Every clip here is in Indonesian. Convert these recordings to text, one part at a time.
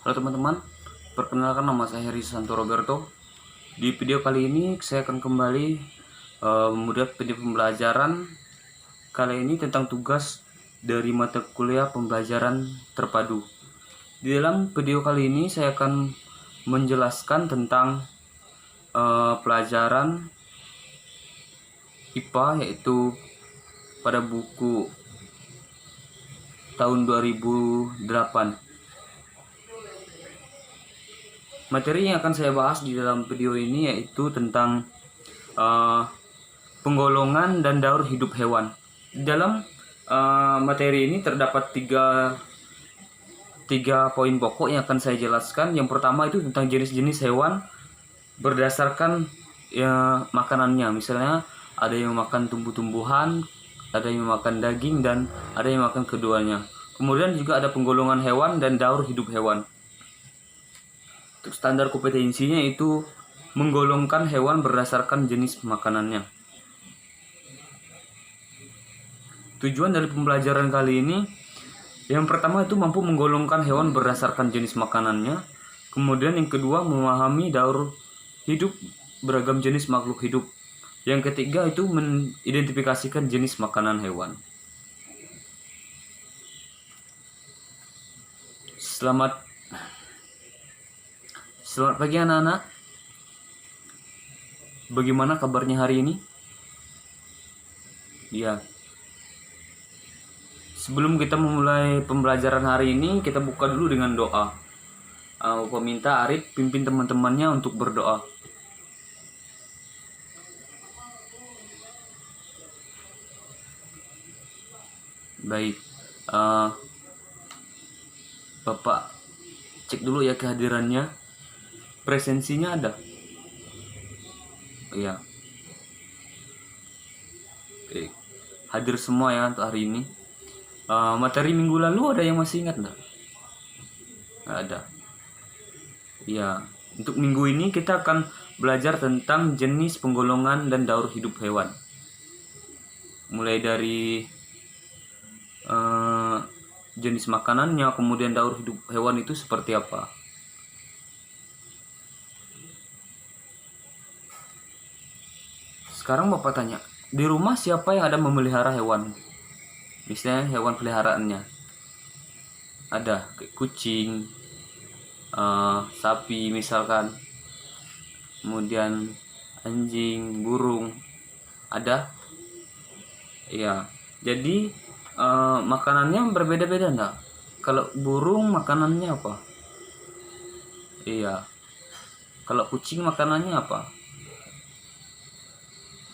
Halo teman-teman, perkenalkan nama saya Heri Santo Roberto. Di video kali ini saya akan kembali membuat video pembelajaran kali ini tentang tugas dari mata kuliah pembelajaran terpadu. Di dalam video kali ini saya akan menjelaskan tentang pelajaran IPA, yaitu pada buku tahun 2008. Materi yang akan saya bahas di dalam video ini yaitu tentang penggolongan dan daur hidup hewan. Di dalam materi ini terdapat tiga poin pokok yang akan saya jelaskan. Yang pertama itu tentang jenis-jenis hewan berdasarkan makanannya. Misalnya ada yang makan tumbuh-tumbuhan, ada yang makan daging, dan ada yang makan keduanya. Kemudian juga ada penggolongan hewan dan daur hidup hewan. Untuk standar kompetensinya itu menggolongkan hewan berdasarkan jenis makanannya. Tujuan dari pembelajaran kali ini, yang pertama itu mampu menggolongkan hewan berdasarkan jenis makanannya. Kemudian yang kedua, memahami daur hidup beragam jenis makhluk hidup. Yang ketiga itu mengidentifikasikan jenis makanan hewan. Selamat pagi anak-anak. Bagaimana kabarnya hari ini? Ya. Sebelum kita memulai pembelajaran hari ini, kita buka dulu dengan doa. Aku minta Arif pimpin teman-temannya untuk berdoa. Baik. Bapak cek dulu ya kehadirannya. Presensinya ada? Iya. Oke. Hadir semua ya untuk hari ini. Materi minggu lalu ada yang masih ingat nggak? Nggak ada. Iya. Untuk minggu ini kita akan belajar tentang jenis penggolongan dan daur hidup hewan. Mulai dari jenis makanannya, kemudian daur hidup hewan itu seperti apa. Sekarang Bapak tanya, di rumah siapa yang ada memelihara hewan? Misalnya hewan peliharaannya. Ada kayak kucing, sapi misalkan. Kemudian anjing, burung. Ada? Iya. Jadi makanannya berbeda-beda enggak? Kalau burung makanannya apa? Iya. Kalau kucing makanannya apa?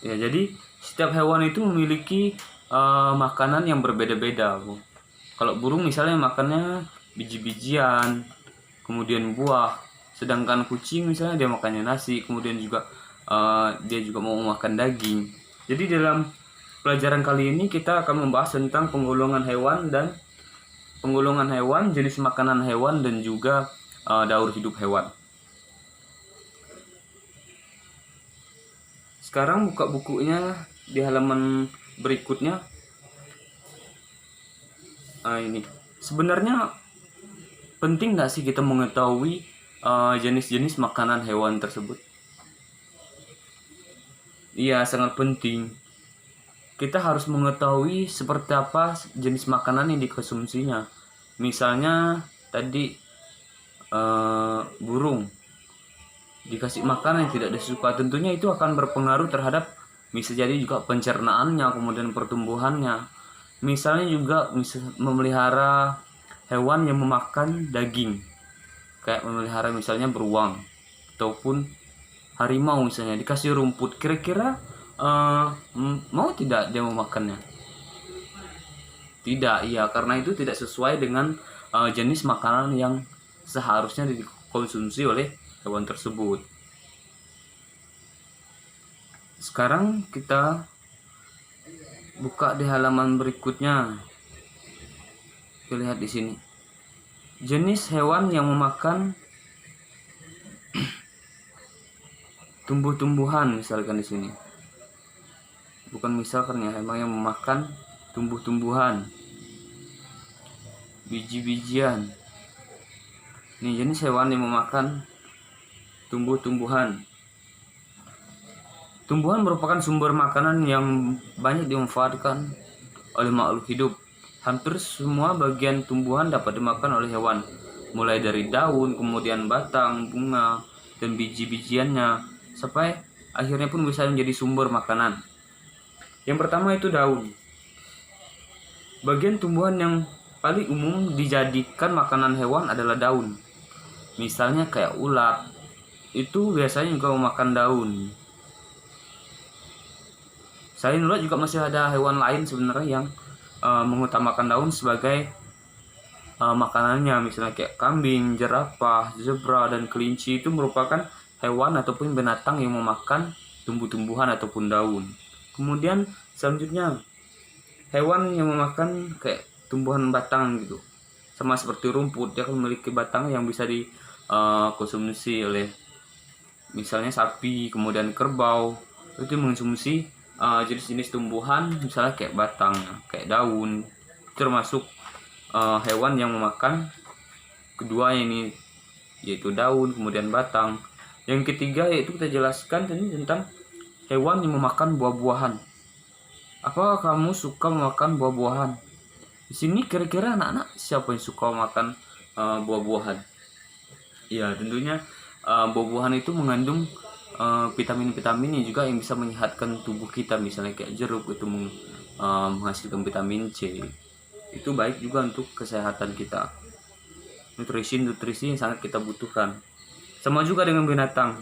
Ya, jadi setiap hewan itu memiliki makanan yang berbeda-beda, Bu. Kalau burung misalnya makannya biji-bijian, kemudian buah. Sedangkan kucing misalnya dia makannya nasi, kemudian juga dia juga mau makan daging. Jadi dalam pelajaran kali ini kita akan membahas tentang penggolongan hewan, jenis makanan hewan, dan juga daur hidup hewan. Sekarang buka bukunya di halaman berikutnya. Ini sebenarnya penting nggak sih kita mengetahui jenis-jenis makanan hewan tersebut? Iya, sangat penting. Kita harus mengetahui seperti apa jenis makanan yang dikonsumsinya. Misalnya tadi burung dikasih makan yang tidak disuka, tentunya itu akan berpengaruh terhadap bisa jadi juga pencernaannya, kemudian pertumbuhannya. Misalnya juga memelihara hewan yang memakan daging, kayak memelihara misalnya beruang ataupun harimau, misalnya dikasih rumput, kira-kira mau tidak dia memakannya? Tidak, iya, karena itu tidak sesuai dengan jenis makanan yang seharusnya dikonsumsi oleh hewan tersebut. Sekarang kita buka di halaman berikutnya. Kita lihat di sini. Jenis hewan yang memakan tumbuh-tumbuhan, misalkan di sini. Bukan misalkan ya, emang yang memakan tumbuh-tumbuhan, biji-bijian. Ini jenis hewan yang memakan tumbuh-tumbuhan. Tumbuhan merupakan sumber makanan yang banyak dimanfaatkan oleh makhluk hidup. Hampir semua bagian tumbuhan dapat dimakan oleh hewan, mulai dari daun, kemudian batang, bunga, dan biji-bijiannya, sampai akhirnya pun bisa menjadi sumber makanan. Yang pertama itu daun. Bagian tumbuhan yang paling umum dijadikan makanan hewan adalah daun. Misalnya kayak ulat, itu biasanya juga memakan daun. Selain ulat juga masih ada hewan lain sebenarnya yang mengutamakan daun sebagai makanannya, misalnya kayak kambing, jerapah, zebra, dan kelinci itu merupakan hewan ataupun binatang yang memakan tumbuh-tumbuhan ataupun daun. Kemudian selanjutnya hewan yang memakan kayak tumbuhan batang gitu, sama seperti rumput, dia akan memiliki batang yang bisa dikonsumsi oleh misalnya sapi, kemudian kerbau, itu mengonsumsi jenis-jenis tumbuhan misalnya kayak batang, kayak daun, termasuk hewan yang memakan kedua ini, yaitu daun kemudian batang. Yang ketiga yaitu kita jelaskan ini tentang hewan yang memakan buah-buahan. Apakah kamu suka memakan buah-buahan? Di sini kira-kira anak-anak siapa yang suka makan buah-buahan? Ya, tentunya buah-buahan itu mengandung vitamin-vitamin juga yang bisa menyehatkan tubuh kita, misalnya kayak jeruk itu menghasilkan vitamin C. Itu baik juga untuk kesehatan kita. Nutrisi yang sangat kita butuhkan. Sama juga dengan binatang.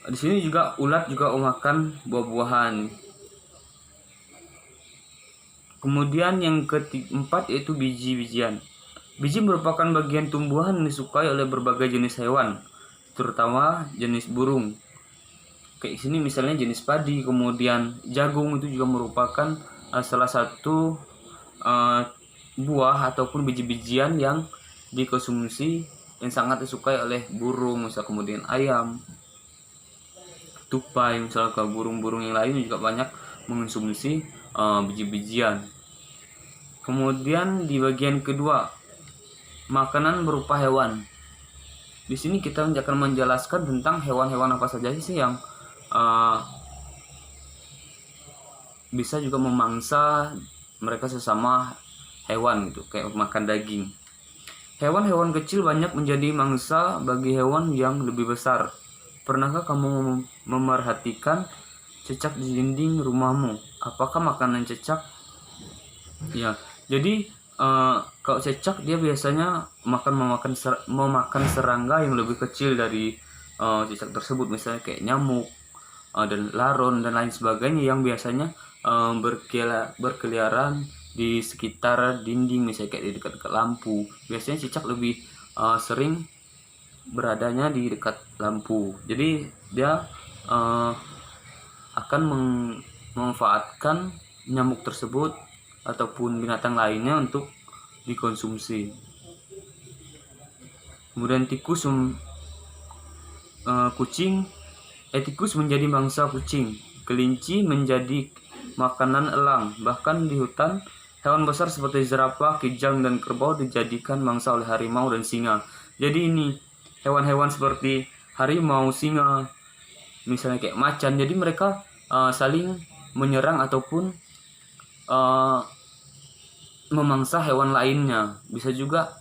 Di sini juga ulat juga memakan buah-buahan. Kemudian yang keempat yaitu biji-bijian. Biji merupakan bagian tumbuhan yang disukai oleh berbagai jenis hewan, terutama jenis burung. Kayak sini misalnya jenis padi, kemudian jagung itu juga merupakan salah satu buah ataupun biji-bijian yang dikonsumsi yang sangat disukai oleh burung, misal kemudian ayam, tupai, misal ke burung-burung yang lain juga banyak mengonsumsi biji-bijian. Kemudian di bagian kedua, makanan berupa hewan. Di sini kita akan menjelaskan tentang hewan-hewan apa saja sih yang bisa juga memangsa mereka sesama hewan gitu, kayak makan daging. Hewan-hewan kecil banyak menjadi mangsa bagi hewan yang lebih besar. Pernahkah kamu memerhatikan cecak di dinding rumahmu? Apakah makanan cecak? Ya, jadi kalau cecak dia biasanya memakan serangga yang lebih kecil dari cecak tersebut, misalnya kayak nyamuk dan laron dan lain sebagainya yang biasanya berkeliaran di sekitar dinding, misalnya kayak di dekat-dekat lampu. Biasanya cicak lebih sering beradanya di dekat lampu, jadi dia akan memanfaatkan nyamuk tersebut ataupun binatang lainnya untuk dikonsumsi. Kemudian tikus menjadi mangsa kucing, kelinci menjadi makanan elang. Bahkan di hutan, hewan besar seperti jerapah, kijang, dan kerbau dijadikan mangsa oleh harimau dan singa. Jadi ini hewan-hewan seperti harimau, singa, misalnya kayak macan, jadi mereka saling menyerang ataupun memangsa hewan lainnya. Bisa juga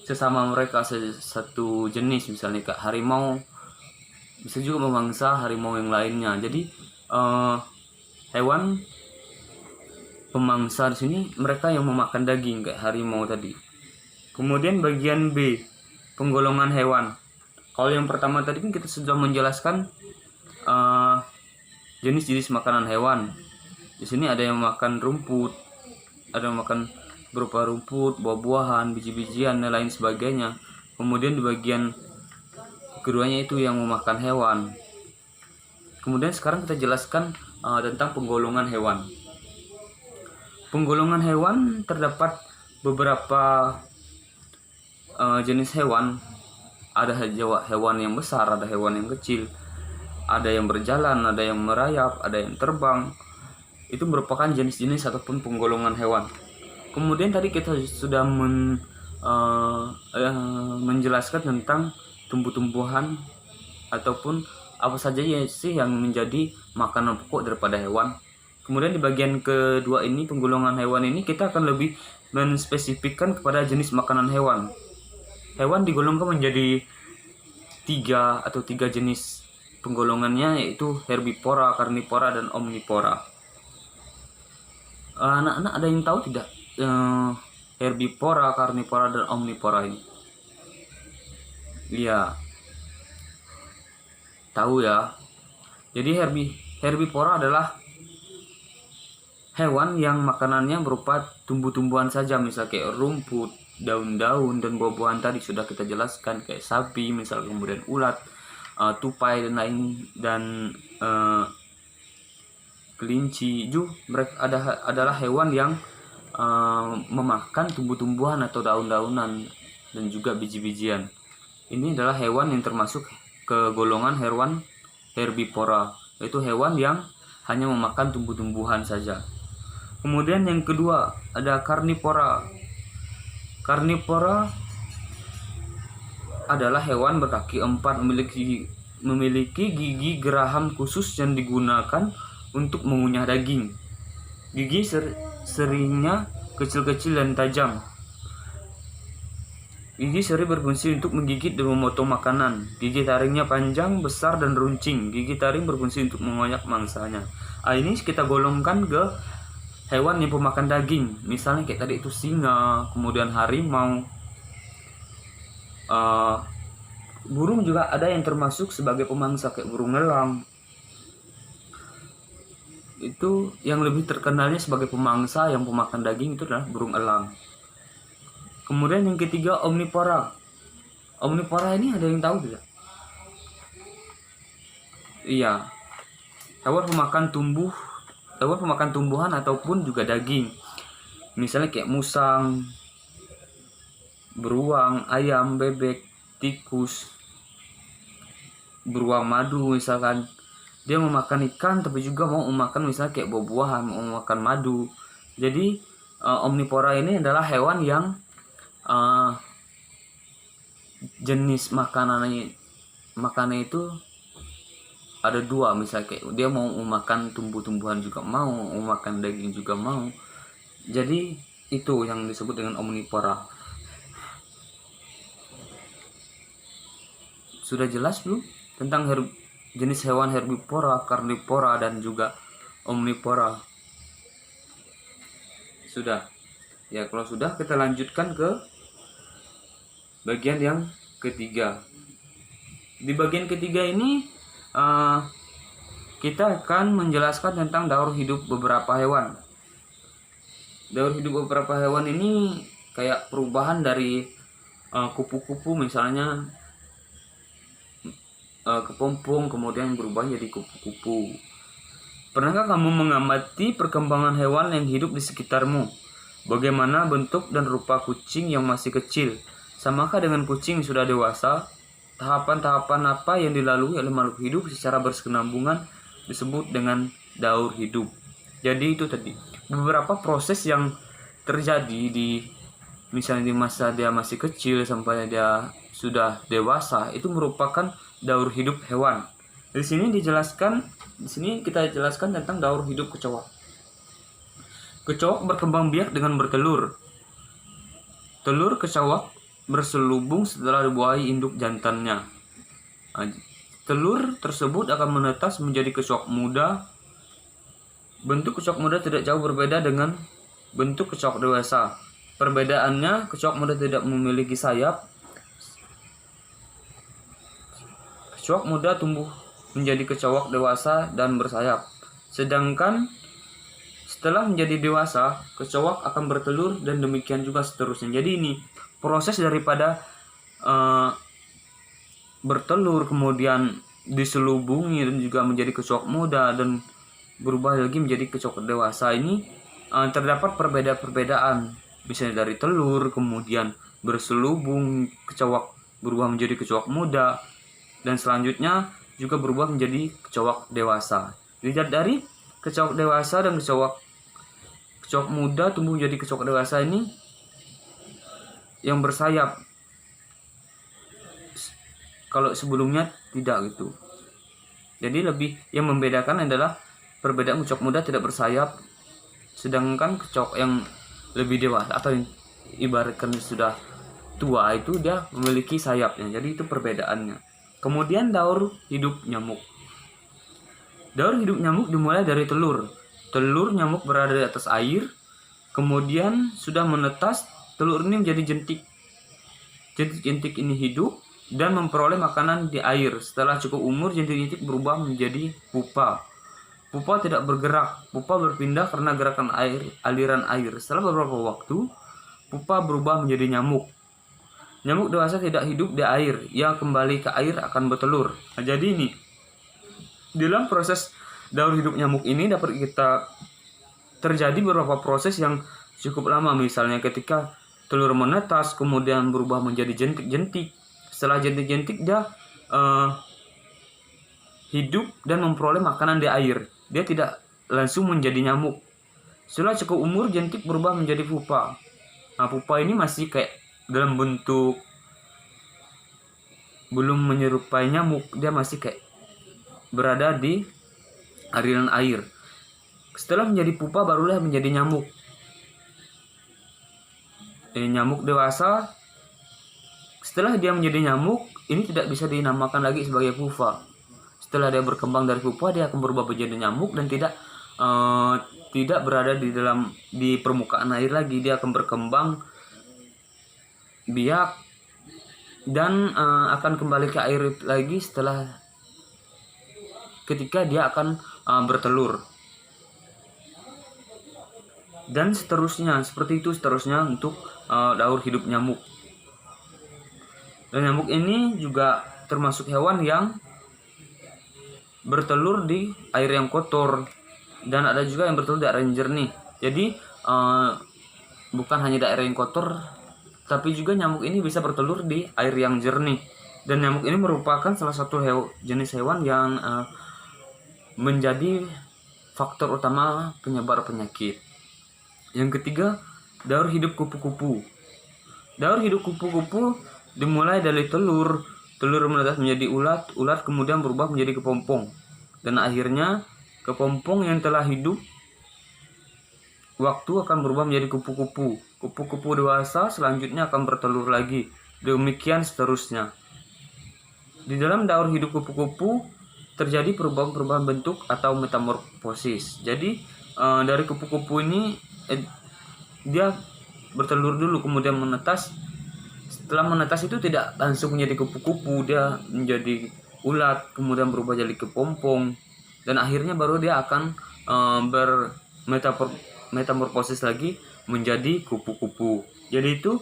sesama mereka satu jenis, misalnya kayak harimau bisa juga memangsa harimau yang lainnya. Jadi hewan pemangsa di sini mereka yang memakan daging kayak harimau tadi. Kemudian bagian B, penggolongan hewan. Kalau yang pertama tadi kan kita sudah menjelaskan jenis-jenis makanan hewan. Di sini ada yang makan rumput, ada yang makan berupa rumput, buah-buahan, biji-bijian dan lain sebagainya. Kemudian di bagian keduanya itu yang memakan hewan. Kemudian sekarang kita jelaskan tentang penggolongan hewan. Penggolongan hewan terdapat beberapa jenis hewan. Ada hewan yang besar, ada hewan yang kecil, ada yang berjalan, ada yang merayap, ada yang terbang. Itu merupakan jenis-jenis ataupun penggolongan hewan. Kemudian tadi kita sudah menjelaskan tentang tumbuh-tumbuhan ataupun apa saja ya sih yang menjadi makanan pokok daripada hewan. Kemudian di bagian kedua ini, penggolongan hewan ini, kita akan lebih menspesifikkan kepada jenis makanan hewan. Hewan digolongkan menjadi tiga jenis penggolongannya, yaitu herbivora, karnivora, dan omnivora. Anak-anak ada yang tahu tidak herbivora, karnivora, dan omnivora ini? Iya, tahu ya. Jadi herbivora adalah hewan yang makanannya berupa tumbuh-tumbuhan saja, misal kayak rumput, daun-daun, dan buah-buahan tadi sudah kita jelaskan, kayak sapi misal, kemudian ulat, tupai, dan lain, dan kelinci. Mereka adalah hewan yang memakan tumbuh-tumbuhan atau daun-daunan dan juga biji-bijian. Ini adalah hewan yang termasuk ke golongan hewan herbivora, yaitu hewan yang hanya memakan tumbuh-tumbuhan saja. Kemudian yang kedua ada karnivora. Karnivora adalah hewan berkaki empat, memiliki gigi geraham khusus yang digunakan untuk mengunyah daging. Gigi seringnya kecil-kecil dan tajam. Gigi seri berfungsi untuk menggigit dan memotong makanan. Gigi taringnya panjang, besar, dan runcing. Gigi taring berfungsi untuk mengoyak mangsanya. Ini kita golongkan ke hewan yang pemakan daging. Misalnya kayak tadi itu singa, kemudian harimau. Burung juga ada yang termasuk sebagai pemangsa, kayak burung elang. Itu yang lebih terkenalnya sebagai pemangsa yang pemakan daging itu adalah burung elang. Kemudian yang ketiga omnivora. Omnivora ini ada yang tahu tidak? Iya, hewan pemakan tumbuhan ataupun juga daging. Misalnya kayak musang, beruang, ayam, bebek, tikus, beruang madu misalkan. Dia memakan ikan tapi juga mau memakan misalnya kayak buah-buahan, mau makan madu. Jadi omnivora ini adalah hewan yang jenis makanannya itu ada dua, misalnya kayak dia mau makan tumbuh-tumbuhan juga mau makan daging juga mau. Jadi itu yang disebut dengan omnivora. Sudah jelas belum tentang jenis hewan herbivora, karnivora, dan juga omnivora? Sudah ya. Kalau sudah, kita lanjutkan ke bagian yang ketiga. Di bagian ketiga ini kita akan menjelaskan tentang daur hidup beberapa hewan. Daur hidup beberapa hewan ini kayak perubahan dari kupu-kupu misalnya, kepompong, kemudian berubah jadi kupu-kupu. Pernahkah kamu mengamati perkembangan hewan yang hidup di sekitarmu? Bagaimana bentuk dan rupa kucing yang masih kecil? Samakah dengan kucing yang sudah dewasa? Tahapan-tahapan apa yang dilalui oleh makhluk hidup secara berkesinambungan disebut dengan daur hidup. Jadi itu tadi beberapa proses yang terjadi misalnya di masa dia masih kecil sampai dia sudah dewasa, itu merupakan daur hidup hewan. Di sini kita jelaskan tentang daur hidup kecoak. Kecoak berkembang biak dengan bertelur. Telur kecoak berselubung setelah dibuahi induk jantannya. Telur tersebut akan menetas menjadi kecoak muda. Bentuk kecoak muda tidak jauh berbeda dengan bentuk kecoak dewasa. Perbedaannya, kecoak muda tidak memiliki sayap. Kecoak muda tumbuh menjadi kecoak dewasa dan bersayap. Sedangkan setelah menjadi dewasa, kecoak akan bertelur dan demikian juga seterusnya. Jadi ini proses daripada bertelur, kemudian diselubungi dan juga menjadi kecoak muda dan berubah lagi menjadi kecoak dewasa. Ini terdapat perbedaan. Misalnya dari telur, kemudian berselubung, kecoak berubah menjadi kecoak muda, dan selanjutnya juga berubah menjadi kecoak dewasa. Jadi dari kecoak dewasa dan kecoak muda tumbuh menjadi kecoak dewasa ini yang bersayap. Kalau sebelumnya tidak gitu. Jadi lebih yang membedakan adalah perbedaan kecoak muda tidak bersayap, sedangkan kecoak yang lebih dewasa atau yang ibaratkan sudah tua itu dia memiliki sayapnya. Jadi itu perbedaannya. Kemudian daur hidup nyamuk. Daur hidup nyamuk dimulai dari telur. Telur nyamuk berada di atas air, kemudian sudah menetas, telur ini menjadi jentik. Jentik-jentik ini hidup dan memperoleh makanan di air. Setelah cukup umur, jentik-jentik berubah menjadi pupa. Pupa tidak bergerak, pupa berpindah karena gerakan aliran air. Setelah beberapa waktu, pupa berubah menjadi nyamuk. Nyamuk dewasa tidak hidup di air, ia kembali ke air akan bertelur. Nah, jadi ini dalam proses daur hidup nyamuk ini dapat kita terjadi beberapa proses yang cukup lama. Misalnya ketika telur menetas kemudian berubah menjadi jentik-jentik. Setelah jentik-jentik dia hidup dan memperoleh makanan di air. Dia tidak langsung menjadi nyamuk. Setelah cukup umur, jentik berubah menjadi pupa. Nah, pupa ini masih kayak dalam bentuk belum menyerupai nyamuk, dia masih kayak berada di aliran air. Setelah menjadi pupa barulah menjadi nyamuk. Nyamuk dewasa, setelah dia menjadi nyamuk, ini tidak bisa dinamakan lagi sebagai pupa. Setelah dia berkembang dari pupa, dia akan berubah menjadi nyamuk dan tidak berada di permukaan air lagi. Dia akan berkembang biak dan akan kembali ke air lagi setelah ketika dia akan bertelur. Dan seterusnya, seperti itu seterusnya untuk daur hidup nyamuk. Dan nyamuk ini juga termasuk hewan yang bertelur di air yang kotor, dan ada juga yang bertelur di air yang jernih. Jadi bukan hanya di air yang kotor, tapi juga nyamuk ini bisa bertelur di air yang jernih. Dan nyamuk ini merupakan salah satu jenis hewan yang menjadi faktor utama penyebar penyakit. Yang ketiga, daur hidup kupu-kupu. Daur hidup kupu-kupu dimulai dari telur. Telur menetas menjadi ulat, ulat kemudian berubah menjadi kepompong. Dan akhirnya kepompong yang telah hidup waktu akan berubah menjadi kupu-kupu. Kupu-kupu dewasa selanjutnya akan bertelur lagi. Demikian seterusnya. Di dalam daur hidup kupu-kupu terjadi perubahan-perubahan bentuk atau metamorfosis. Jadi dari kupu-kupu ini dia bertelur dulu kemudian menetas. Setelah menetas itu tidak langsung menjadi kupu-kupu, dia menjadi ulat kemudian berubah jadi kepompong dan akhirnya baru dia akan metamorfosis lagi menjadi kupu-kupu. Jadi itu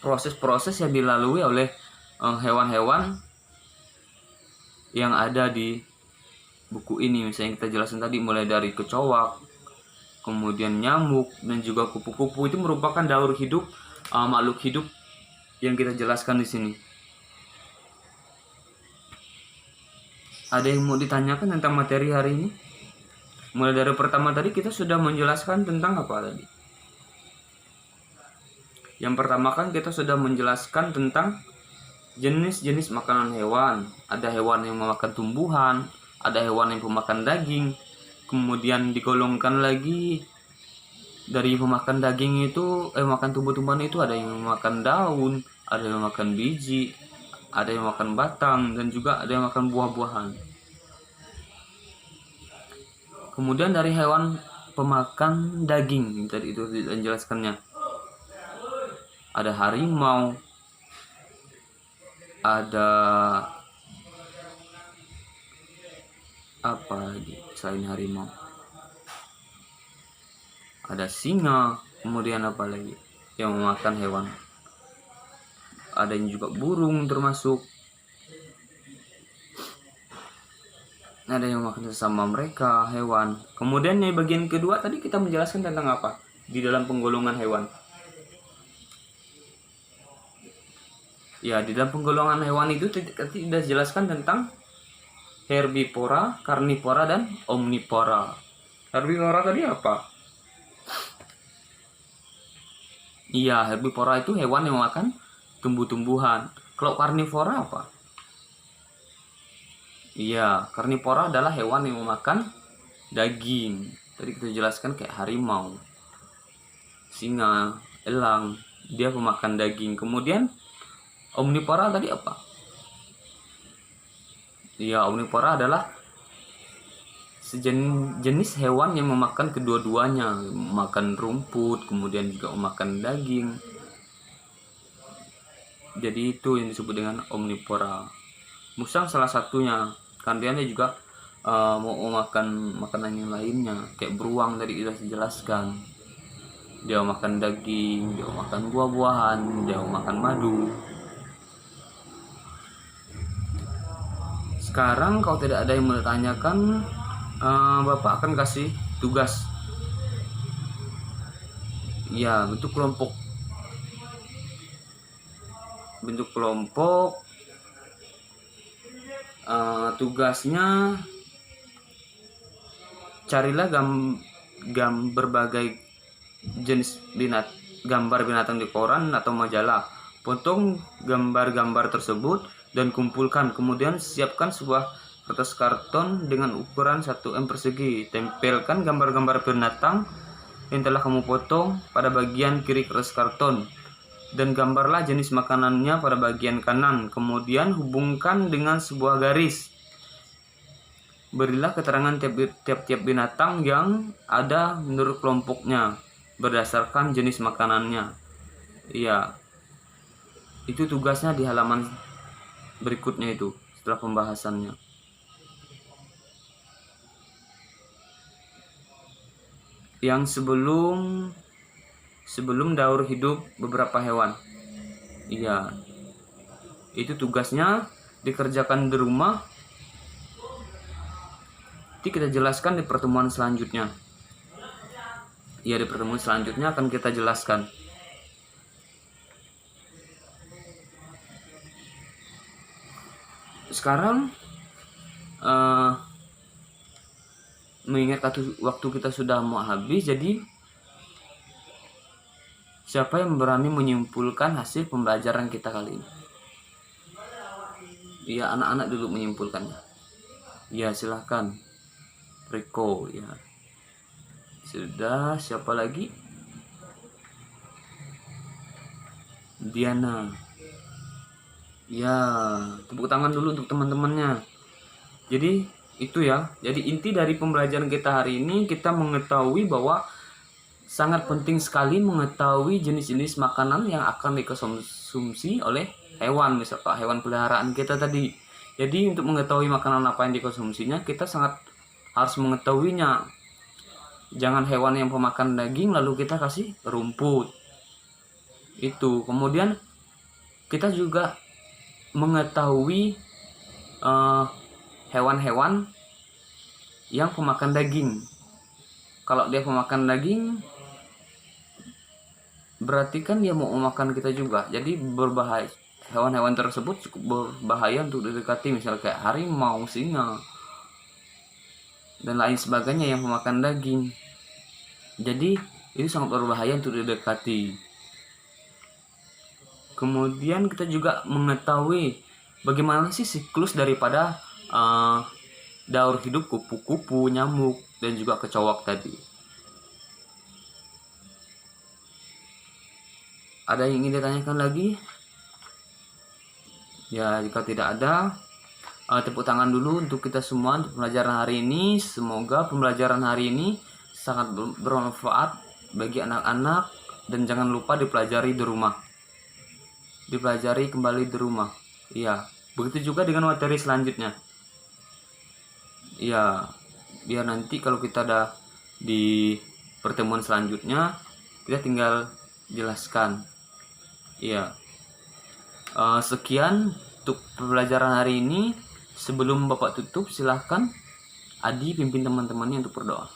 proses-proses yang dilalui oleh hewan-hewan yang ada di buku ini. Misalnya kita jelasin tadi mulai dari kecoak, kemudian nyamuk dan juga kupu-kupu, itu merupakan daur hidup makhluk hidup yang kita jelaskan di sini. Ada yang mau ditanyakan tentang materi hari ini? Mulai dari pertama tadi kita sudah menjelaskan tentang apa tadi? Yang pertama kan kita sudah menjelaskan tentang jenis-jenis makanan hewan. Ada hewan yang memakan tumbuhan, ada hewan yang pemakan daging. Kemudian digolongkan lagi dari pemakan daging itu, makan tumbuh-tumbuhan itu ada yang memakan daun, ada yang makan biji, ada yang makan batang, dan juga ada yang makan buah-buahan. Kemudian dari hewan pemakan daging tadi itu dijelaskannya, ada harimau, ada apa lagi selain harimau, ada singa, kemudian apa lagi yang memakan hewan, ada yang juga burung termasuk, ada yang makan sesama mereka hewan. Kemudian di bagian kedua tadi kita menjelaskan tentang apa di dalam penggolongan hewan. Ya, di dalam penggolongan hewan itu tidak dijelaskan tentang herbivora, karnivora, dan omnivora. Herbivora tadi apa? Iya, herbivora itu hewan yang memakan tumbuh-tumbuhan. Kalau karnivora apa? Iya, karnivora adalah hewan yang memakan daging. Tadi kita jelaskan kayak harimau, singa, elang, dia pemakan daging. Kemudian omnivora tadi apa? Iya, omnivora adalah sejenis hewan yang memakan kedua-duanya, memakan rumput, kemudian juga memakan daging. Jadi itu yang disebut dengan omnivora. Musang salah satunya, karena dia juga mau makan makanan yang lainnya, kayak beruang tadi sudah dijelaskan. Dia makan daging, dia makan buah-buahan, dia makan madu. Sekarang kalau tidak ada yang bertanyakan, Bapak akan kasih tugas. Ya, bentuk kelompok. Tugasnya carilah berbagai jenis gambar binatang di koran atau majalah. Potong gambar-gambar tersebut dan kumpulkan. Kemudian siapkan sebuah kertas karton dengan ukuran 1 persegi. Tempelkan gambar-gambar binatang yang telah kamu potong pada bagian kiri kertas karton, dan gambarlah jenis makanannya pada bagian kanan. Kemudian hubungkan dengan sebuah garis. Berilah keterangan tiap-tiap binatang yang ada menurut kelompoknya berdasarkan jenis makanannya. Iya, itu tugasnya di halaman berikutnya itu setelah pembahasannya. Yang sebelum daur hidup beberapa hewan. Iya, itu tugasnya dikerjakan di rumah. Nanti kita jelaskan di pertemuan selanjutnya. Ya, di pertemuan selanjutnya akan kita jelaskan. Sekarang mengingat waktu kita sudah mau habis, jadi siapa yang berani menyimpulkan hasil pembelajaran kita kali ini? Ya, anak-anak dulu menyimpulkannya. Ya, silahkan. Riko, ya. Sudah, siapa lagi? Diana. Ya, tepuk tangan dulu untuk teman-temannya. Jadi itu ya. Jadi inti dari pembelajaran kita hari ini, kita mengetahui bahwa sangat penting sekali mengetahui jenis-jenis makanan yang akan dikonsumsi oleh hewan, misalkan hewan peliharaan kita tadi. Jadi untuk mengetahui makanan apa yang dikonsumsinya, kita sangat harus mengetahuinya. Jangan hewan yang pemakan daging lalu kita kasih rumput. Itu. Kemudian kita juga mengetahui hewan-hewan yang pemakan daging. Kalau dia pemakan daging, berarti kan dia mau memakan kita juga. Jadi berbahaya. Hewan-hewan tersebut cukup berbahaya untuk didekati, misalnya kayak harimau, singa, dan lain sebagainya yang memakan daging. Jadi itu sangat berbahaya untuk didekati. Kemudian kita juga mengetahui bagaimana sih siklus daripada daur hidup kupu-kupu, nyamuk, dan juga kecoak tadi. Ada yang ingin ditanyakan lagi? Ya, jika tidak ada, tepuk tangan dulu untuk kita semua untuk pembelajaran hari ini. Semoga pembelajaran hari ini sangat bermanfaat bagi anak-anak, dan jangan lupa dipelajari di rumah. Dipelajari kembali di rumah. Iya, begitu juga dengan materi selanjutnya. Iya, biar nanti kalau kita ada di pertemuan selanjutnya, kita tinggal jelaskan. Iya. Sekian untuk pembelajaran hari ini. Sebelum Bapak tutup, silahkan Adi pimpin teman-temannya untuk berdoa.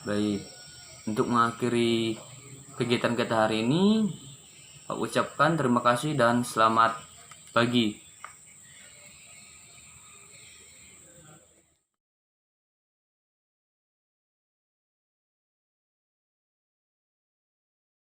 Baik, untuk mengakhiri kegiatan kita hari ini, Pak ucapkan terima kasih dan selamat pagi.